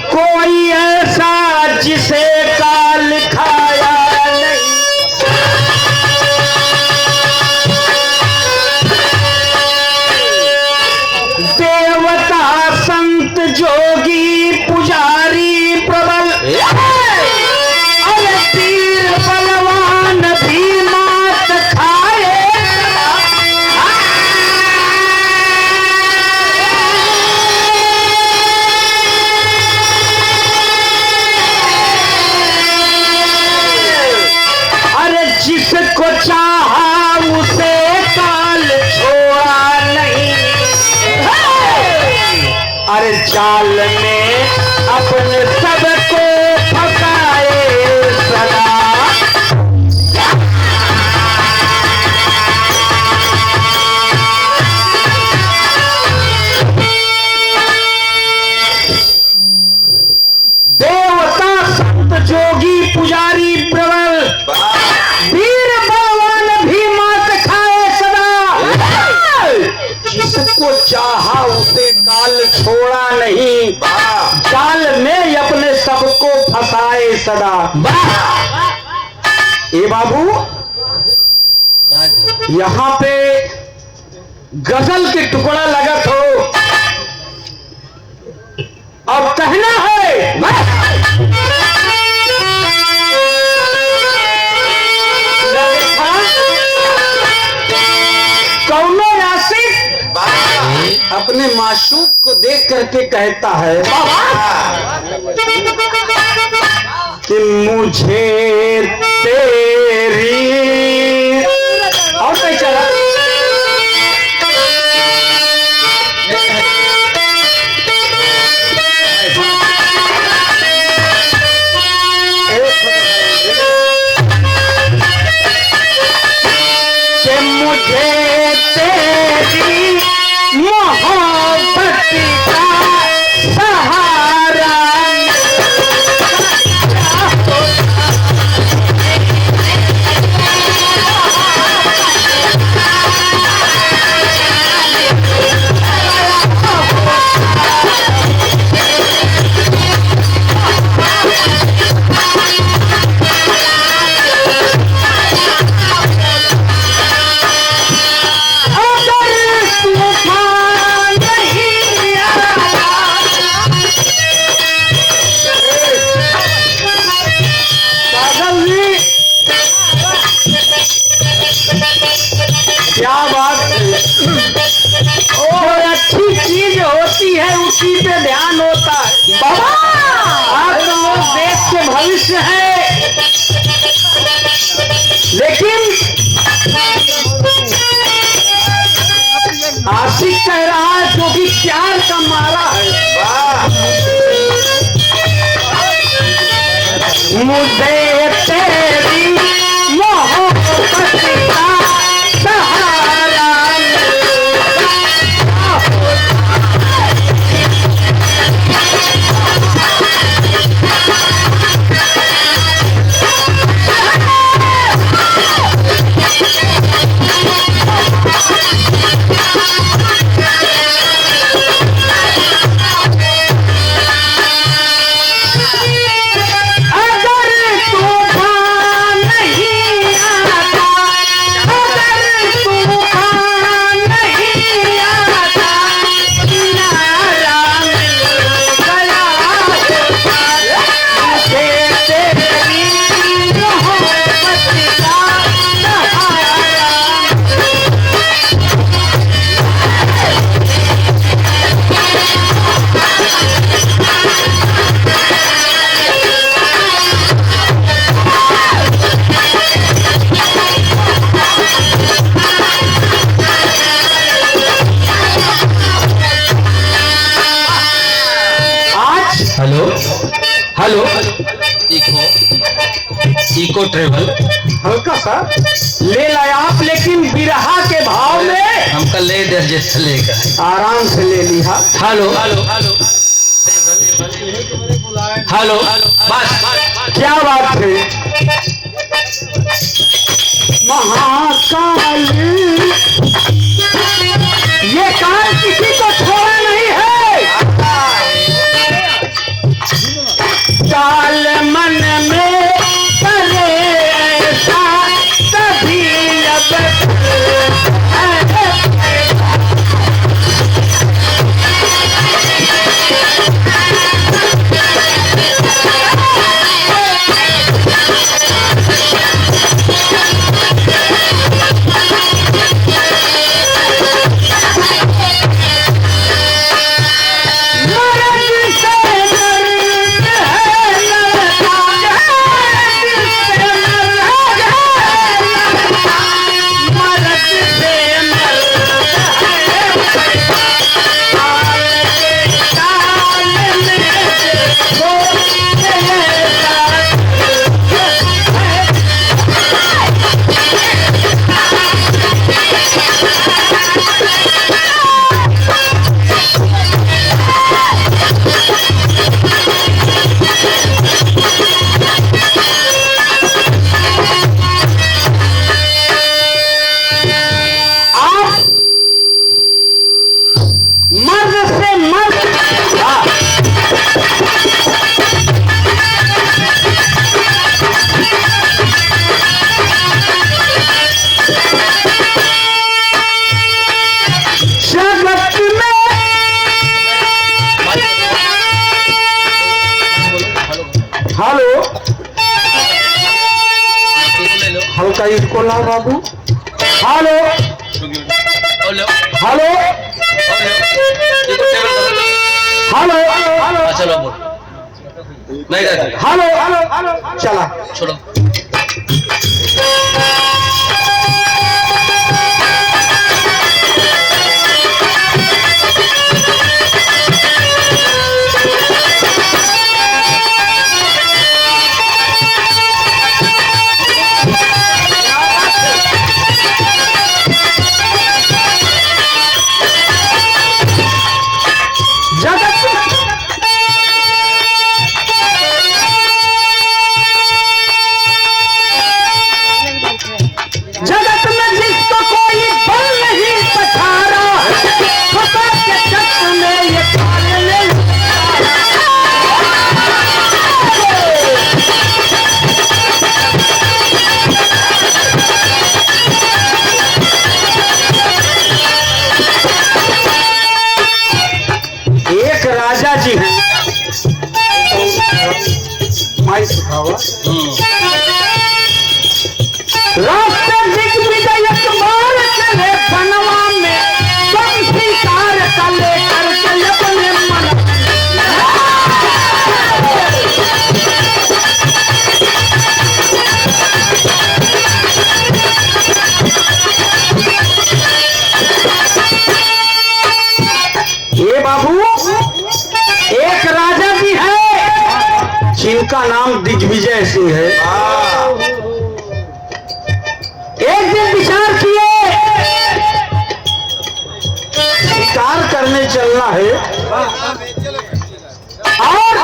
कोई ऐसा जिसे काल खाया नहीं, देवता संत जोगी पुजारी प्रबल, अरे तीर बलवान भी मात खाए। अरे जिसको चाहा उसे काल छोड़ा नहीं, अरे जाल में अपने सबको फंसाए सदा। देवता संत जोगी पुजारी प्रबल, वीर बलवान भी मात खाए सदा। जिसको चाहा उसे काल छोड़ा नहीं, जाल में अपने सबको फंसाए सदा। ए बाबू, यहाँ पे गजल के टुकड़ा लगत हो, अब कहना है कौनो आशिक अपने माशूक को देख करके कहता है कि मुझे तेरी, और कहीं चला कि मुझे तेरी मोहब्बत का सहारा क्या बात है। जो अच्छी चीज होती है उसी पे ध्यान होता है। बाबा आप लोग देश के भविष्य है, लेकिन आशिक कह रहा है जो कि प्यार का मारा है। मुझे तेरी मोहब्बत का सहारा हेलो हेलो इको ट्रेवल हल्का सा ले लाए आप, लेकिन बिरहा के भाव में हमका ले दे जैसे लेगा आराम से ले लिया। हेलो हेलो बस क्या बात है। महाकाल ये काल किसी को छोड़ा नहीं है। अच्छा इसको ला बाबू। Hello hello hello hello hello चलो बोल नहीं हेलो हेलो चला छोड़ो। जगत में जिसको कोई बल नहीं पछाड़ा, खता के चक्र में ये पालने एक राजा जी हैं, माइक उठावा। रास्ते दिग्विजय कुमार चले बनवा में, सब स्वीकार कर ले करके अपने मन। ये बाबू एक राजा जी है जिनका नाम दिग्विजय सिंह है। एक दिन विचार किए शिकार करने चलना है और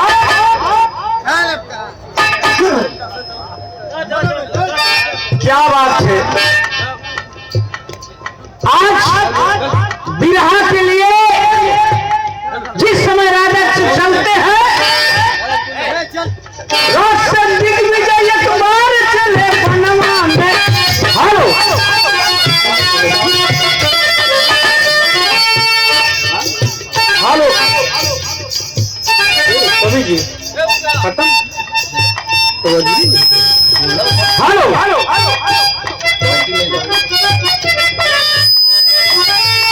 क्या बात है, आज बिरहा के लिए जिस समय राजा चलते हैं, रास्ते दिग्विजय कुमार चले बनवा में। हेलो हेलो कवि जी खत्म। Hello hello hello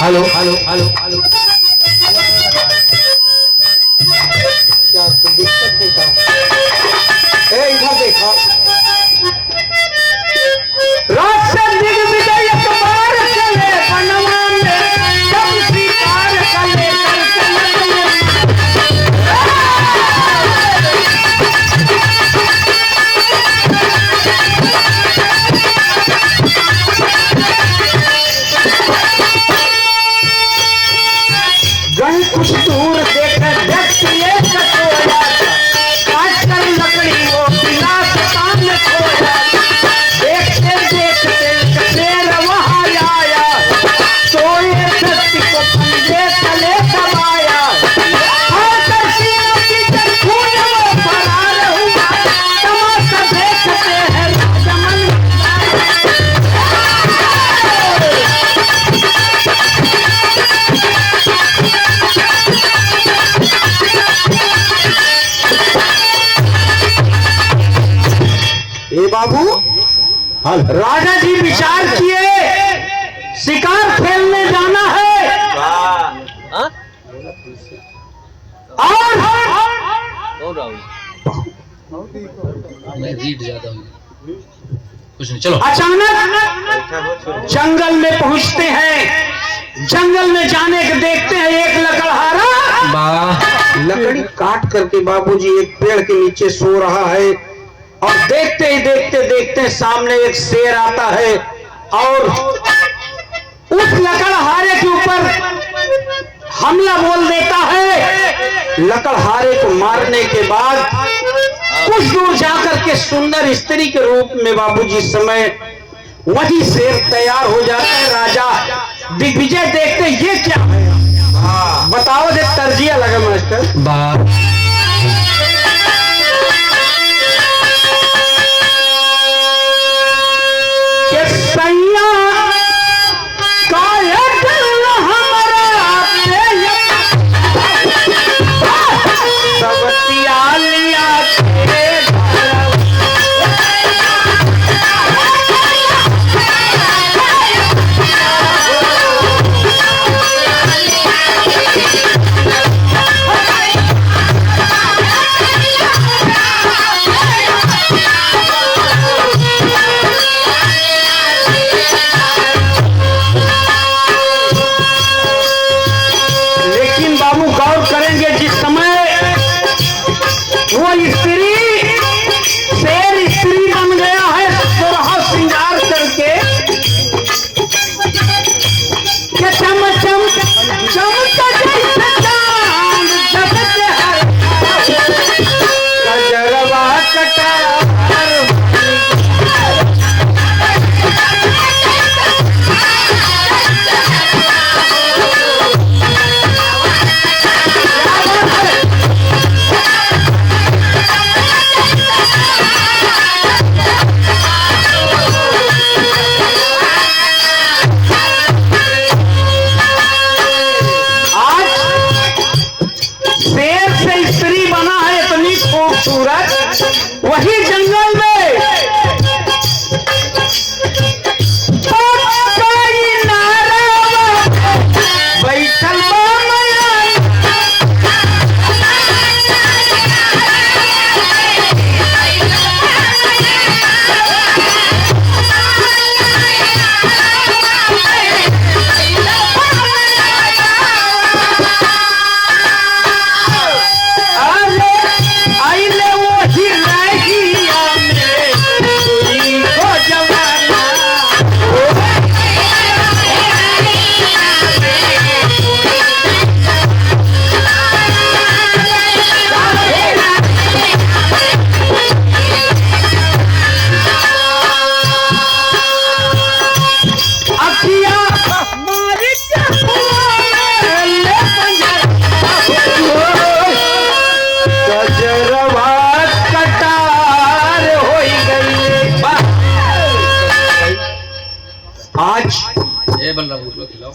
hello hello hello क्या तो दिक्कत है क्या? इधर देखा, रास्ते दिग्विजय कुमार चले बनवा में, सब स्वीकार कर ले करके गए कुछ दूर देखे व्यक्ति एक कटोरा, काट कर लकड़ी वो गिलास सामने खोया। देखते देखते शेर वहां आया, सोए व्यक्ति को पंजे तले दबाया। आकर सीनों की जब खून वो फरार हुआ, तमाशा देखते हैं राजमन। ए बाबू राजा जी विचार किए शिकार खेलने जाना है और मैं रीड ज्यादा हूँ कुछ नहीं। चलो अचानक जंगल में पहुंचते हैं। जंगल में जाने के देखते हैं एक लकड़हारा लकड़ी काट करके बाबूजी एक पेड़ के नीचे सो रहा है। और देखते ही देखते देखते सामने एक शेर आता है और उस लकड़हारे के ऊपर हमला बोल देता है। लकड़हारे को मारने के बाद कुछ दूर जाकर के सुंदर स्त्री के रूप में बाबूजी समय वही शेर तैयार हो जाता है। राजा दिग्विजय देखते ये क्या है, बताओ दे तर्जिया लगा मास्टर। बात सैया सबतिया लिया खूबसूरत वही जंगल में बैठल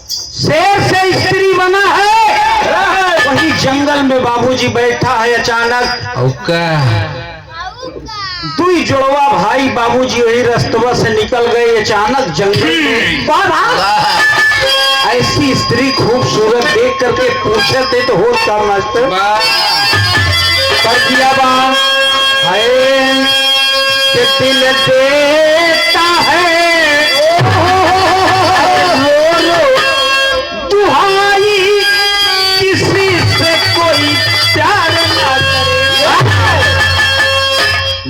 शेर से स्त्री बना है वही जंगल में बाबूजी बैठा है। अचानक दुई जुड़वा भाई बाबूजी वही रास्तवा से निकल गए। अचानक जंगल में ऐसी स्त्री खूबसूरत देख करके पूछे थे तो हो क्या मास्टर कर दिया के दिल देता है किसी से कोई प्यार ना करे।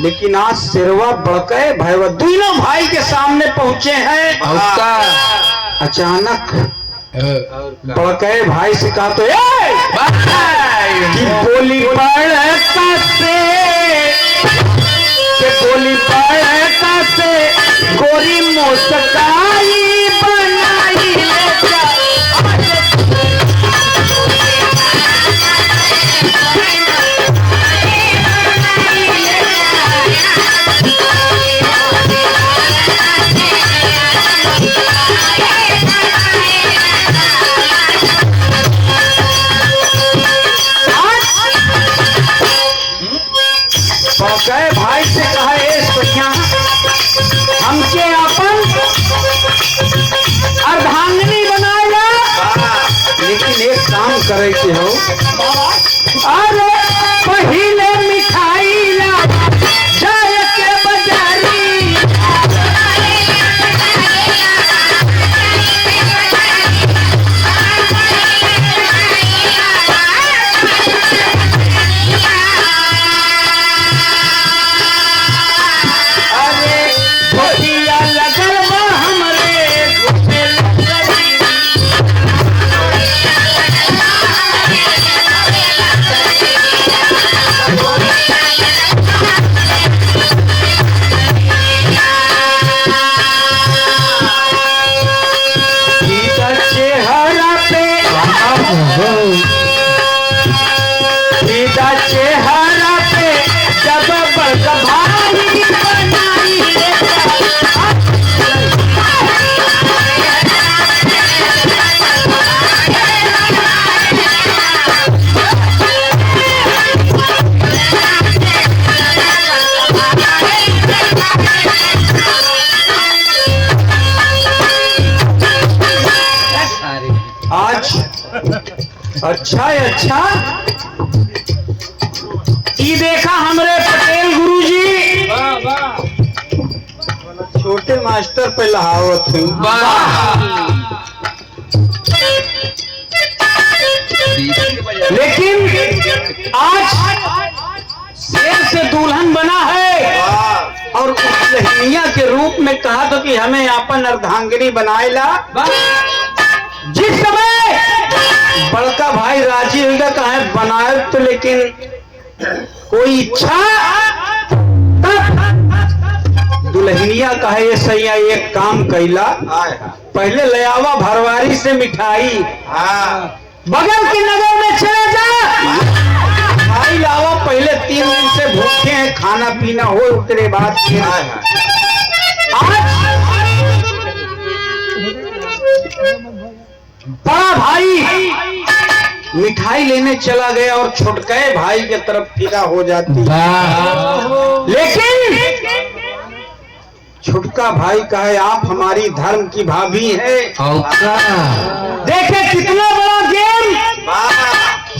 लेकिन आज सिरवा बड़के भैया दोनों भाई के सामने पहुंचे हैं। अचानक बड़के भाई से कहा तो कि गोली पड़ता से गोरी मोसकाई बनाई गए भाई से कहा हमके अपन अर्धांगिनी बनाया। लेकिन एक काम करे के हो अरे पहले मिठाई ला जाए के बाजारी चेहरा पे जब भारी बनाई आज अच्छा है अच्छा ये देखा हमरे पटेल गुरुजी छोटे मास्टर पे लहावत हूँ। लेकिन आज शेर से दुल्हन बना है और दुल्हनिया के रूप में कहा तो कि हमें अपन अर्धांगिनी बनाएला। जिस समय बड़का भाई राजी होगा कहा बनाए तो लेकिन कोई इच्छा दुल्हनिया कहे ये सैया एक काम कैला पहले ले आवा भरवारी से मिठाई बगल के नगर में चले जा मिठाई लावा पहले 3 दिन से भूखे हैं खाना पीना हो उसके बाद आज बड़ा भाई मिठाई लेने चला गया और छुटके भाई के तरफ फिरा हो जाती। लेकिन छुटका भाई कहे आप हमारी धर्म की भाभी है। देखे कितना बड़ा गेम,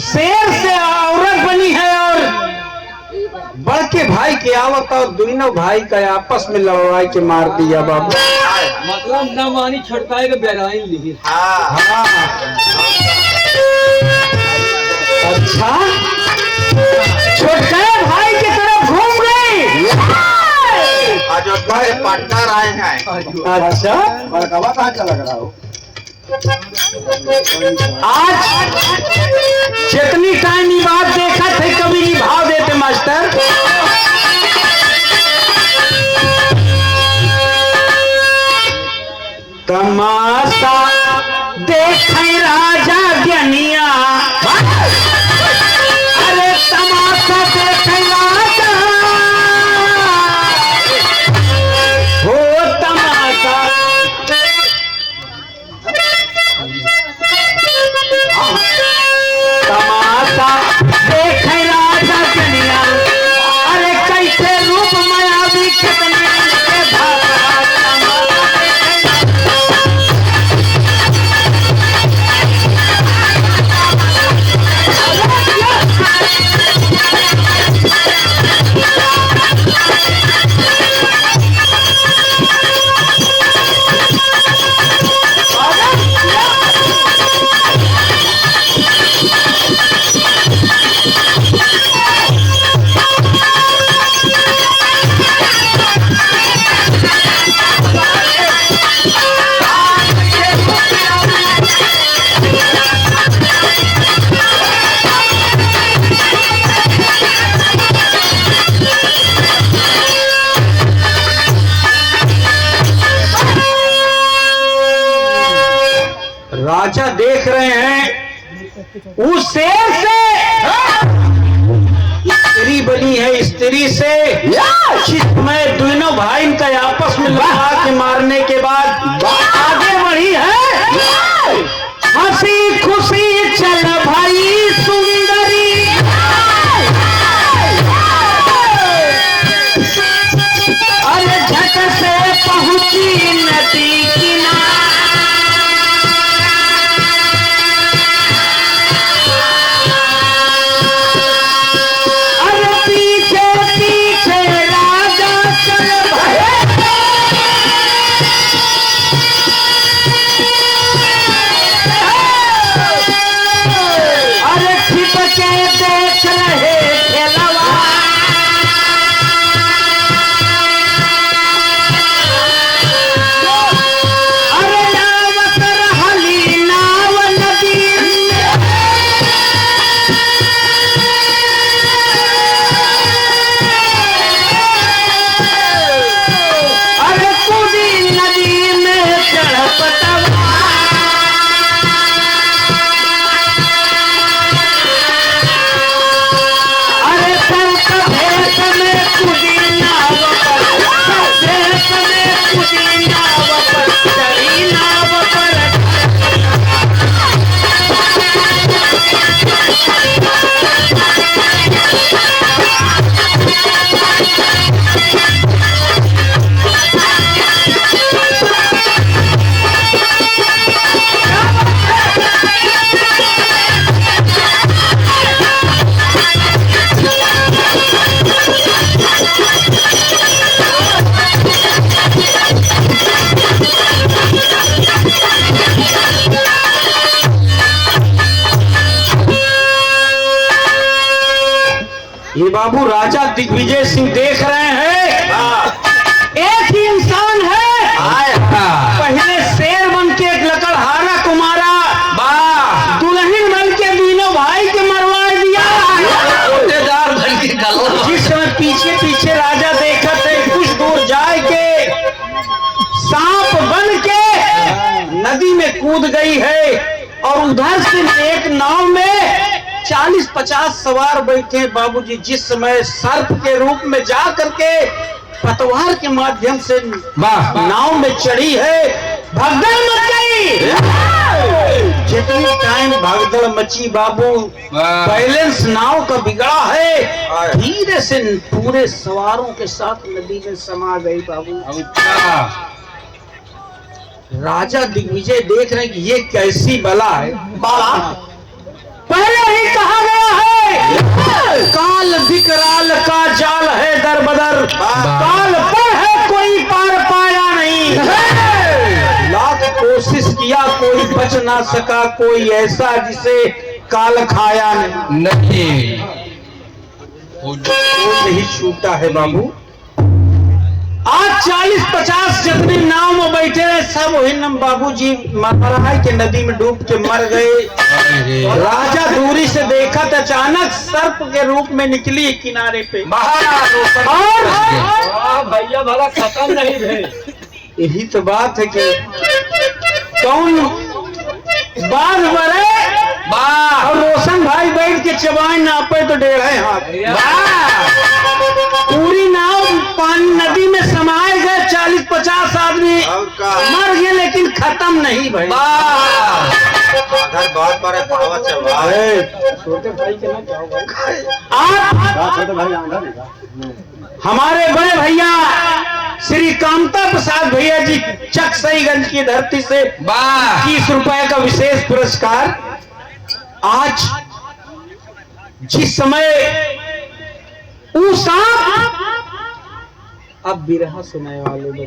शेर से औरत बनी है और बड़के भाई के आवत और दोनों भाई का आपस में लड़वाई के मार दिया बाबू। मतलब न मानी छुटकाए के बेराइन ली। अच्छा, छुटके भाई की तरफ घूम गई। अयोध्या के पार्टनर आए हैं। अच्छा, कहाँ चला रहा हो? आज जितनी टाइम ये बात देखा थे कभी नहीं भाव देते मास्टर। तमाशा देख राजा ज्ञानिया, अरे तमाशा देख राजा, हो तमाशा तमाशा देख राजा ज्ञानिया, अरे कैसे रूप मायावी कितने के भाषा। राजा देख रहे हैं उस शेर से स्त्री बनी है, स्त्री से जिसमें दोनों भाई का आपस में लड़ा के मारने के बाद आगे बढ़ी है। हंसी खुशी चल भाई सुंदरी, अरे झट से पहुंची नदी किनारे, ये बाबू राजा दिग्विजय सिंह देख रहे हैं एक ही इंसान है। पहले शेर बन के एक लकड़हारा कुमारा दुल्हन बन के तीनों भाई के मरवा दिया। जिस समय पीछे पीछे राजा देखा थे कुछ दूर जाए के सांप बन के नदी में कूद गई है और उधर से एक नाव में 40-50 सवार बैठे बाबूजी। जिस समय सर्प के रूप में जा करके पतवार के माध्यम से नाव में चढ़ी है, भगदड़ मच गई। जितनी टाइम भागदड़ मची बाबू, बैलेंस नाव का बिगड़ा है, धीरे से पूरे सवारों के साथ नदी में समा गई बाबू। राजा दिग्विजय देख रहे हैं कि ये कैसी बला है। पहले ही कहा गया है, काल विकराल का जाल है दर बदर, काल पर है कोई पार पाया नहीं। लाख कोशिश किया कोई बच ना सका, कोई ऐसा जिसे काल खाया नहीं। वो नहीं छूटा है बाबू। आज 40-50 जितने नाव में बैठे हैं सब वही नम बाबूजी महाराज के नदी में डूब के मर गए। राजा दूरी से देखा तो अचानक सर्प के रूप में निकली किनारे पे, और भैया भला खत्म नहीं भे। यही तो बात है कि कौन बाघ मरे और रोशन भाई बैठ के चबाई नापे तो 1.5 हाथ। पूरी नाव पानी नदी में समाये गए, 40-50 आदमी मर गए लेकिन खत्म नहीं भाई। बहुत बड़े पावर छोटे भाई के ना क्या होगा। हमारे बड़े भैया श्री कामता प्रसाद भैया जी चकसईगंज की धरती से 20 रुपए का विशेष पुरस्कार। आज जिस समय अब बिरहा सुनाए वाले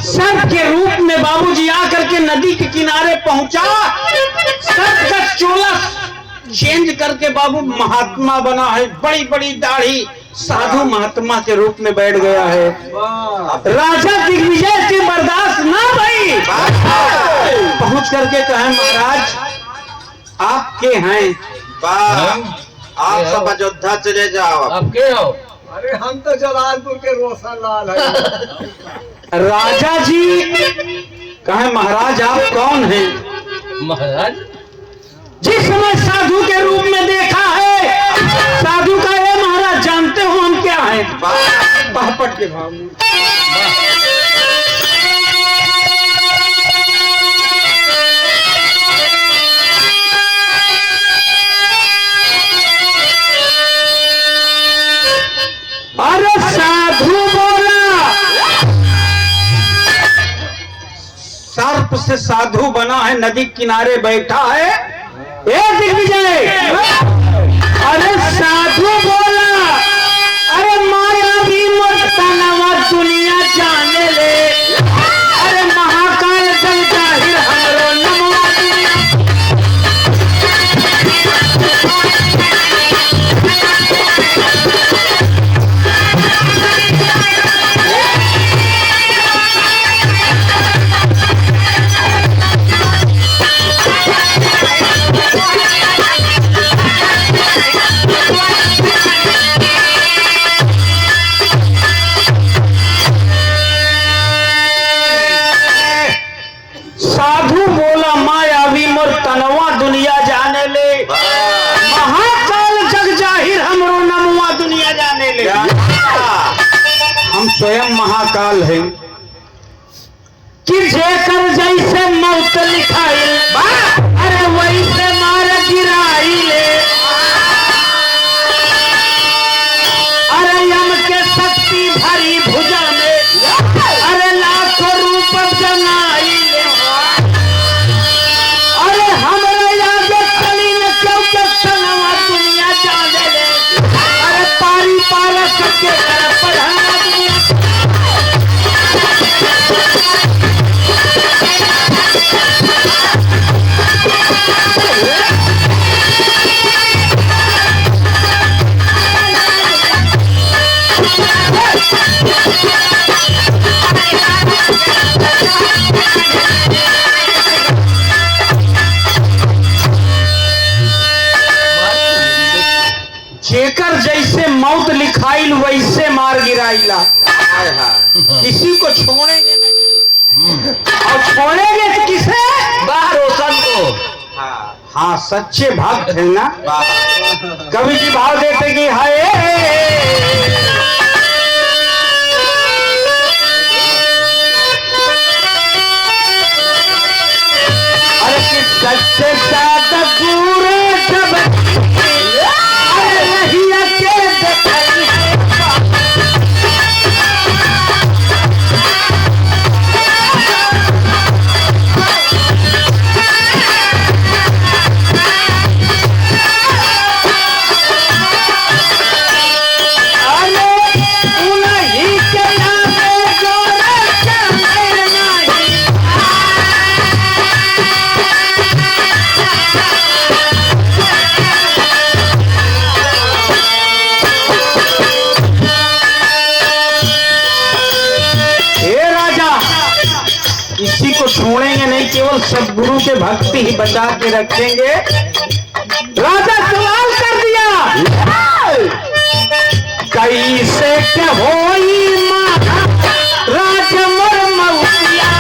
सर्प के रूप में बाबूजी आकर के नदी के किनारे पहुंचा, सर्प का चोला चेंज करके बाबू महात्मा बना है, बड़ी बड़ी दाढ़ी, साधु महात्मा के रूप में बैठ गया है। राजा दिग्विजय से बर्दाश्त ना भाई, पहुंच करके कहे महाराज आपके हैं। आप सब अयोध्या चले जाओ। आप के हो? अरे हम तो जलालपुर के रोशन लाल है। राजा जी कहे महाराज आप कौन हैं? महाराज जिस समय साधु के रूप में देखा है, साधु का है महाराज जानते हो हम क्या हैं? पहपट के भाव में अरे साधु बोला, सर्प से साधु बना है, नदी किनारे बैठा है। ए दिग्विजय, अरे साधु बोला, अरे माया भी तनवा दुनिया जाने ले, अरे महाकाल जल जाहिर हमरो नमवा दुनिया। साधु बोला मायावी मोर तनवा दुनिया जाने ले, महाकाल जग जाहिर हमरो नमवा दुनिया जाने ले। हम स्वयं महाकाल हैं कि जेकर जैसे मौत लिखाई, अरे वैसे मार गिराई ले, अरे यम के शक्ति भरी भुजा में, अरे लाखों रूप जनाई ले, अरे हमरे आगे चली न क्यों के तनवा दुनिया जाने ले, अरे पारी पारा सबके तरफ पढ़ाना दुनिया। जेकर जैसे मौत लिखाइल वैसे मार गिराइला, किसी को छोड़ेंगे नहीं। और छोड़ेंगे तो किसे? रोशन को। हाँ सच्चे भक्त है ना। कवि जी भाव देते कि हाय अरे सच्चे ज्यादा पूरे जब रहिया के देखई है इसी को छोड़ेंगे नहीं, केवल सदगुरु के भक्ति ही बचा के रखेंगे। राजा सवाल कर दिया, कैसे क्या होई माता राजा मर मौतिया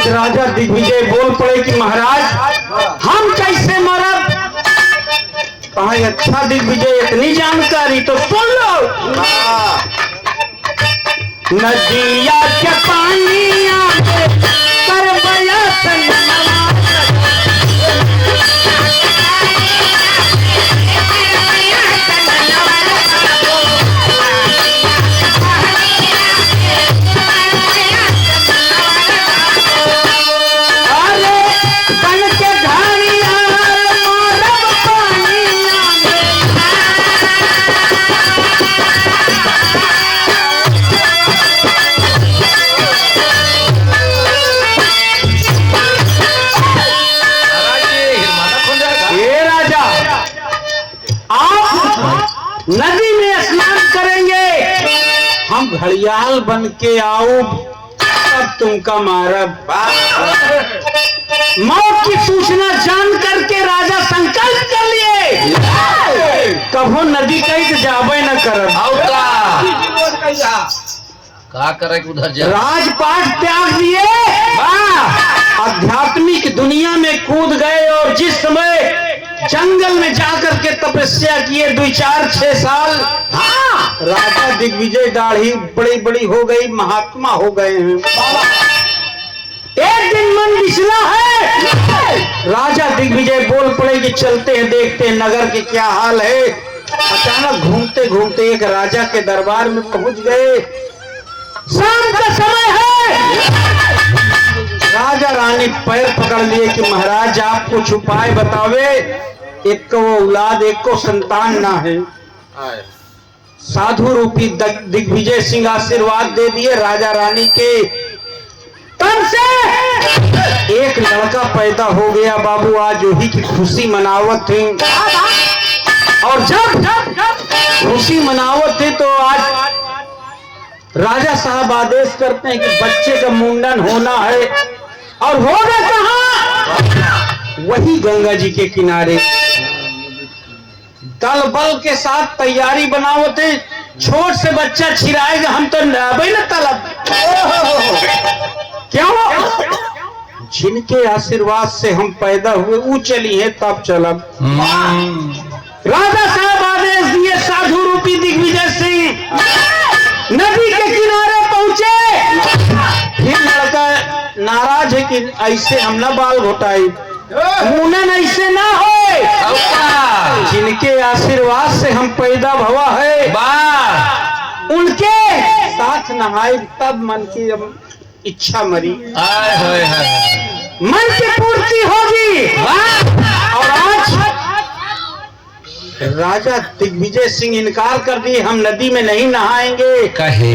राजा दिग्विजय बोल पड़े कि महाराज हम कैसे मरब? कहा अच्छा दिग्विजय इतनी जानकारी तो सुन लो। नदिया के पानिया कर बया नदी में स्नान करेंगे, हम घड़ियाल बन के आओ तब तुमका मारब। मौत की सूचना जान करके राजा संकल्प कर लिए कभो नदी कहीं जाबे न करब। का करे उधर जा राजपाट त्याग दिए, आध्यात्मिक दुनिया में कूद गए और जिस समय जंगल में जाकर के तपस्या किए 2-4-6 साल, राजा दिग्विजय दाढ़ी बड़ी बड़ी हो गई, महात्मा हो गए हैं। एक दिन मन बिचला है, राजा दिग्विजय बोल पड़े कि चलते हैं देखते हैं नगर के क्या हाल है। अचानक घूमते घूमते एक राजा के दरबार में पहुंच गए। शाम का समय है, राजा रानी पैर पकड़ लिए कि महाराज आप कुछ उपाय बतावे, एक को औलाद एक को संतान ना है। साधु रूपी दिग्विजय सिंह आशीर्वाद दे दिए राजा रानी के। तब से एक लड़का पैदा हो गया बाबू, आज वही की खुशी मनावत थे। और जब खुशी मनावत थे तो आज राजा साहब आदेश करते हैं कि बच्चे का मुंडन होना है। और होगा कहाँ? वही गंगा जी के किनारे। दल बल के साथ तैयारी बनावते, छोट से बच्चा छिराएगा हम तो नबे न तलब। क्यों? जिनके आशीर्वाद से हम पैदा हुए वो चली है तब चलब। राजा साहब आदेश दिए, साधु रूपी दिग्विजय सिंह नदी के किनारे पहुंचे। फिर लड़का नाराज है कि ऐसे हम ना बाल घोटाई, मुंडन ऐसे ना हो, जिनके आशीर्वाद से हम पैदा भवा है उनके साथ नहाए तब मन की इच्छा मरी, मन की पूर्ति होगी। और आज राजा दिग्विजय सिंह इनकार कर दिए, हम नदी में नहीं नहाएंगे, कहे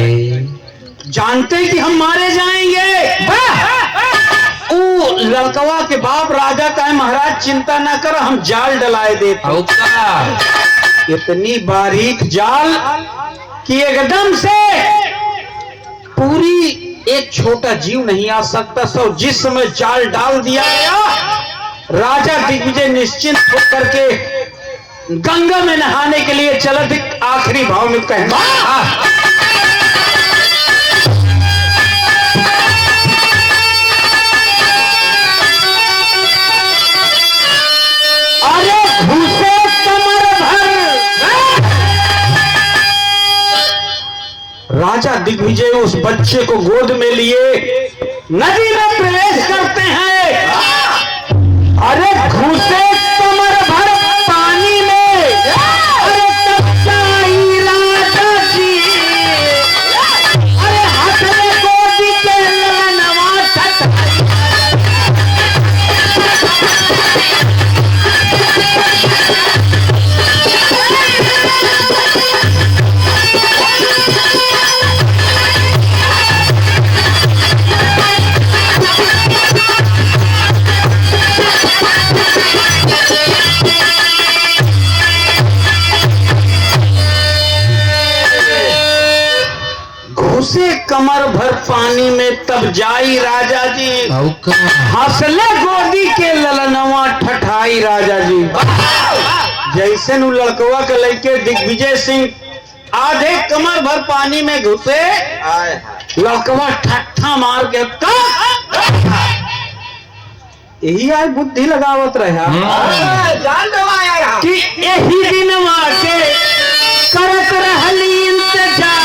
जानते कि हम मारे जाएंगे। लड़कवा के बाप राजा का है, महाराज चिंता ना कर हम जाल डलाए देते। इतनी बारीक जाल कि एकदम से पूरी एक छोटा जीव नहीं आ सकता। सब जिस समय जाल डाल दिया गया, राजा दिग्विजय निश्चिंत होकर के गंगा में नहाने के लिए चला। आखिरी भाव में कहना, अरे घुसे कमर भर। राजा दिग्विजय उस बच्चे को गोद में लिए नदी में प्रवेश करते हैं। अरे घुसे कमर भर पानी में, अरे तब जाई राजा जी, अरे हथले गोदी के ललनवा ठठाई। घुसे कमर भर पानी में तब जाई राजा जी, हंसले गोदी के ललनवा ठठाई राजा जी। जैसे नु लड़कवा के लड़के दिग्विजय सिंह आधे कमर भर पानी में घुसे, लड़कवा ठट्ठा मार के यही आज बुद्धि लगावत रहा कि यही दिनवा के करत रहली इंतजार।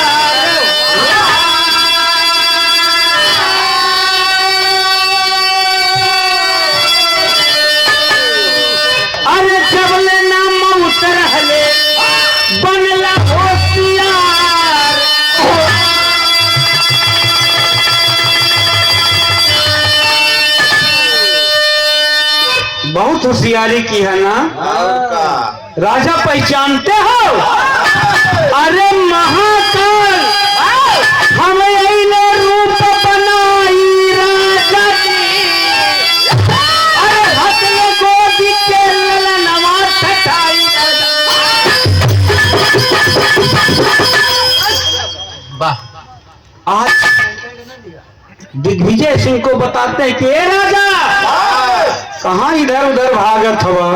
अरे जबले ना मौत रहले बनला होशियार। बहुत होशियारी की है ना राजा, पहचानते हो? अरे महाकाल हम अइले रूप बनाई राजा जी, अरे हथले गोदी के ललनवा ठठाई। वाह। आज दिग्विजय सिंह को बताते हैं कि ए राजा, कहां इधर उधर भागत हवा।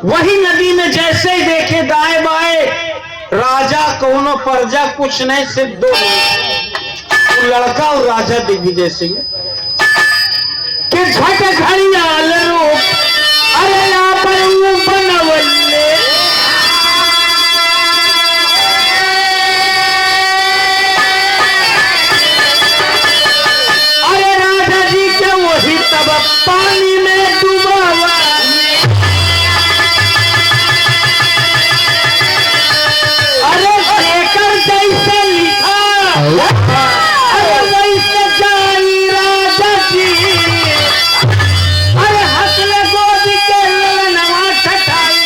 वही नदी में जैसे ही देखे दाएं बाएं, राजा कोनो प्रजा कुछ नहीं, सिर्फ दो लड़का और राजा दिग्विजय सिंह के झट घड़ियाल रूप, अरे बनवले। अरे राजा जी के वही तब पानी में डूबावा। अरे लेकर जैसे लिखा, अरे वैसे जाई राजा जी, अरे हंसले गोदी के ललनवा ठठाई।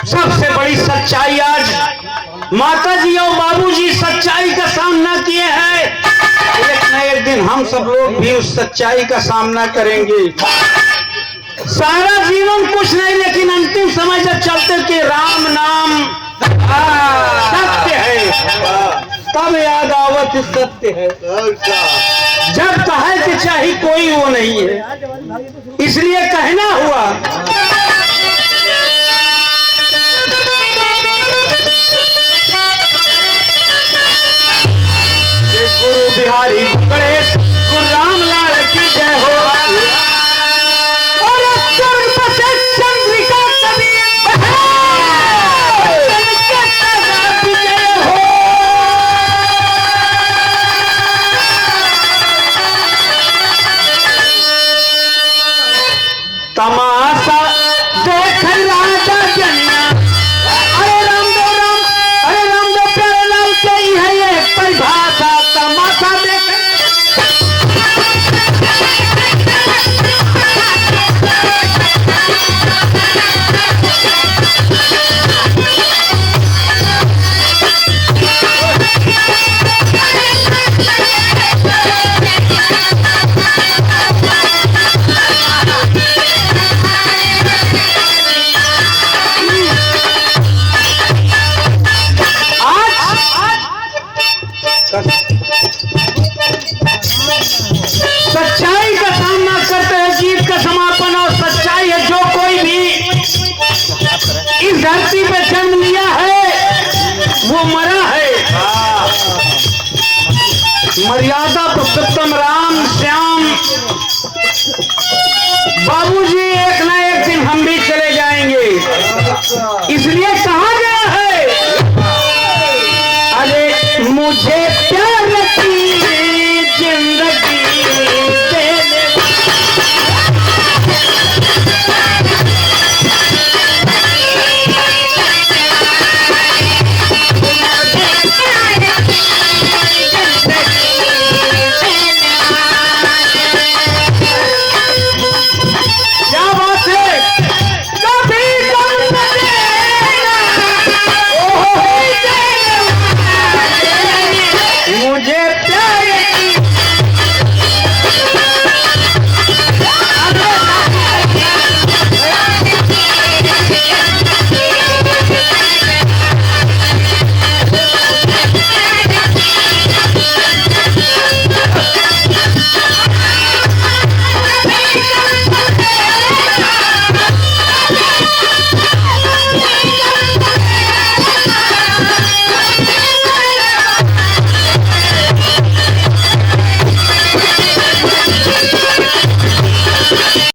सबसे बड़ी सच्चाई आज माता जी और बाबूजी सच्चाई का सामना किए हैं। एक न एक दिन हम सब लोग भी उस सच्चाई का सामना करेंगे। सारा जीवन कुछ नहीं, लेकिन अंतिम समय जब चलते कि राम नाम सत्य है, तब याद आवत सत्य है। जब कहे कि चाहे कोई वो नहीं है, इसलिए कहना हुआ। गुरु बिहारी गणेश गुरु रामलाल की जय हो। और स्वर्ग से चंद्रिका कभी जय हो। तमाशा देख राजा जनिया, अरे रामदेव प्यारे लाल के ही है ये परिभाषा। तमाशा देख मर्यादा पुरुषोत्तम राम श्याम